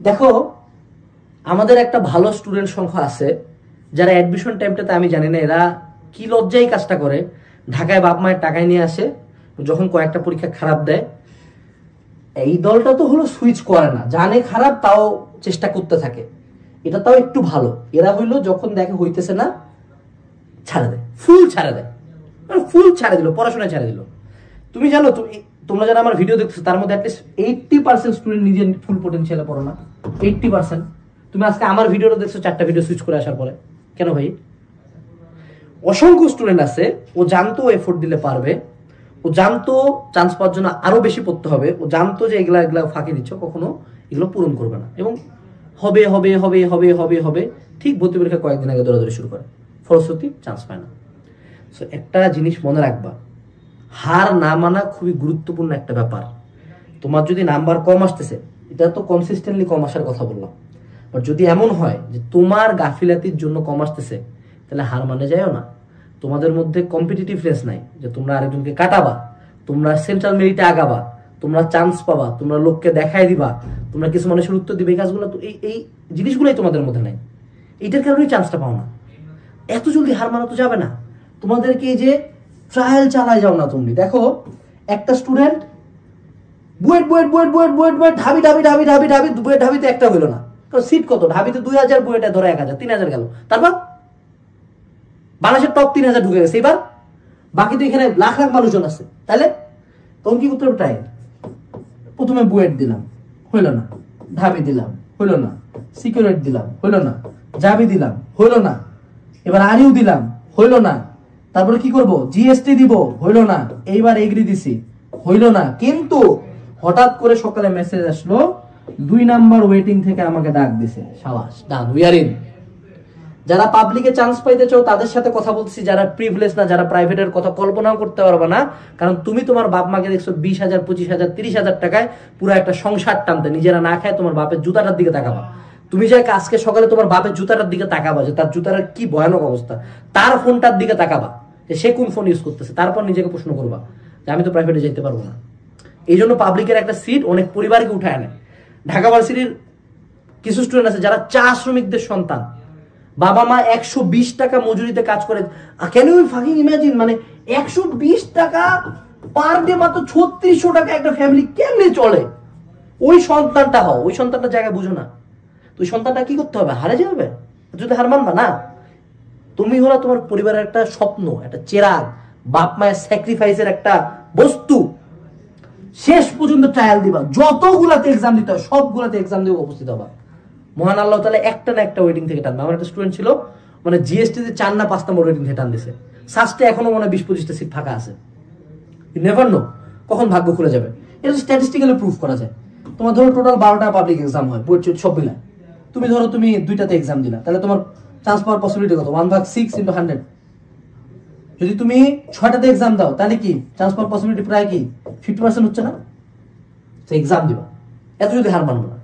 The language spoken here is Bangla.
দেখো আমাদের একটা ভালো স্টুডেন্ট সংখ্যা আছে যারা অ্যাডমিশন টাইমটাতে আমি জানি না এরা কি লজ্জায় কাজটা করে, ঢাকায় বাপ মায়ের টাকায় নিয়ে আসে, যখন কয়েকটা পরীক্ষা খারাপ দেয় এই দলটা তো হলো সুইচ করে না, জানে খারাপ তাও চেষ্টা করতে থাকে, এটা তাও একটু ভালো। এরা হইলো যখন দেখে হইতেছে না ছাড়া দেয়, ফুল ছাড়া দেয়, ফুল ছাড়া দিল, পড়াশোনায় ছাড়া দিল। তুমি জানো তোমরা যারা আমার ভিডিও দেখছো তার মধ্যে অ্যাটলিস্ট 80% স্টুডেন্ট নিজের ফুল পোটেনশিয়ালে পড়ো না। 80%। তুমি আজকে আমার ভিডিওটা দেখছো 4টা ভিডিও সুইচ করে আসার পরে, কেন ভাই? অসংখ্য স্টুডেন্ট আছে ও জানতো এফোর্ট দিলে পারবে, ও জানতো চান্স পাওয়ার জন্য আরো বেশি পড়তে হবে, ও জানতো যে এগুলা ফাঁকি দিচ্ছ, কখনো এগুলো পূরণ করবে না, এবং হবে হবে হবে হবে হবে হবে ঠিক ভর্তি পরীক্ষা কয়েকদিন আগে দৌড়াদৌড়ি শুরু করে, ফলশ্রুতি চান্স পায় না। সো একটা জিনিস মনে রাখবা, হার না মানা খুবই গুরুত্বপূর্ণ একটা ব্যাপার। তোমার যদি নাম্বার কম আসতেছে, এটা তো কনসিস্টেন্টলি কম আসার কথা বললাম, বাট যদি এমন হয় যে তোমার গাফিলাতির জন্য কম আসতেছে তাহলে হার মানে যায়ও না। তোমাদের মধ্যে কম্পিটিটিভনেস নাই যে তোমরা আরেকজনকে কাটাবা, তোমরা সেন্ট্রাল মেরিটে আগাবা, তোমরা চান্স পাবা, তোমরা লোককে দেখাই দিবা, তোমরা কিছু মানুষের উত্তর দিবে, এই কাজগুলো তো এই জিনিসগুলোই তোমাদের মধ্যে নাই, এইটার কারণেই চান্সটা পাও না। এত জলদি হার মানা তো যাবে না। তোমাদেরকে এই যে ট্রায়াল চালায় যাও না তুমি। দেখো একটা স্টুডেন্ট বুয়েট বুয়েট বুয়েট বুয়েট বুয়েট বুয়েট ঢাবি ঢাবি ঢাবি ঢাবি ঢাবি বুয়েট ঢাবিতে একটা হইলো না, কারণ সিট কত, ঢাবিতে 2000, বুয়েটে ধরো 1000, 3000 গেল, তারপর বাংলাদেশের টপ 3000 ঢুকে গেছে। এবার বাকি তো এখানে লাখ লাখ মানুষজন আছে, তাহলে তখন কি করতে হবে? ট্রায়াল। প্রথমে বুয়েট দিলাম, হইলো না, ঢাবি দিলাম, হইলো না, সিকিউরিটি দিলাম, হইলো না, জাবি দিলাম, হইলো না, এবার আরিউ দিলাম, হইলো না, তারপরে কি করব? জিএসটি দিব, হইলো না, এইবার এগ্রি দিছি, হইলো না। কিন্তু হঠাৎ করে সকালে মেসেজ আসলো 2 নাম্বার ওয়েটিং থেকে আমাকে ডাক দিছে, শাবাশ, ডান, উই আর ইন। যারা পাবলিকে চান্স পাইতে চাও তাদের সাথে কথা বলছি, যারা প্রিভিলেজ না, যারা প্রাইভেটের কথা কল্পনাও করতে পারবে না, কারণ তুমি তোমার বাপ মাকে দেখছো 20,000, 25,000, 30,000 টাকায় পুরো একটা সংসার টানতে, নিজেরা না খায় তোমার বাপের জুতাটার দিকে তাকাবা। তুমি যাই আজকে সকালে তোমার বাপের জুতাটার দিকে তাকাবা, যে তার জুতাটার কি ভয়ানক অবস্থা, তার ফোনটার দিকে তাকাবা যে সে কোন ফোন ইউজ করতেছে, তারপর নিজেকে প্রশ্ন করবা যে আমি তো প্রাইভেটে যেতে পারবো না। এই জন্য পাবলিকের একটা সিট অনেক পরিবারকে উঠায় আনে। ঢাকা ভার্সিটির কিছু স্টুডেন্ট আছে যারা চা শ্রমিকদের সন্তান, বাবা মা 120 টাকা মজুরিতে কাজ করে। ক্যান ইউ ফাকিং ইমাজিন, মানে 120 টাকা পার ডে, মাত্র 3600 টাকা একটা ফ্যামিলি কেমনে চলে? ওই সন্তানটা হও, ওই সন্তানটা জায়গায় বুঝো না, তো ওই সন্তানটা কি করতে হবে? হারে যাবে যদি হার মানবা না। তুমি হলো তোমার পরিবারের একটা স্বপ্ন, একটা চেরাগ, বাপ মায়ের স্যাক্রিফাইসের একটা বস্তু। শেষ পর্যন্ত ট্রায়াল দিবা, যতগুলাতে এক্সাম দিতে হয় সবগুলাতে এক্সাম দিয়ে উপস্থিত হবা। মহান আল্লাহ তাআলা একটা না একটা ওয়েটিং থেকে টানবে। আমার একটা স্টুডেন্ট ছিল, মানে জিএসটি তে 4 না 5 নম্বর ওয়েটিং থেকে টান দিছে, সাস্টে এখনো মনে 20-25টা সিট ফাঁকা আছে। ইউ নেভার নো কখন ভাগ্য খুলে যাবে, এটা স্ট্যাটিস্টিক্যালি প্রুফ করা যায়। তোমার ধরো টোটাল 12টা পাবলিক এক্সাম হয়, বোর্ড সব মিলায়, তুমি ধরো তুমি 2টাতে এক্সাম দিলা, তাহলে তোমার চান্স পাওয়ার পসিবিলিটি কত? 1/6 × 100। যদি তুমি 6টাতে এক্সাম দাও তাহলে কি চান্স পাওয়ার পসিবিলিটি প্রায় কি 50% হচ্ছে না? তো এক্সাম দিবা, এত যদি হার মানবো না।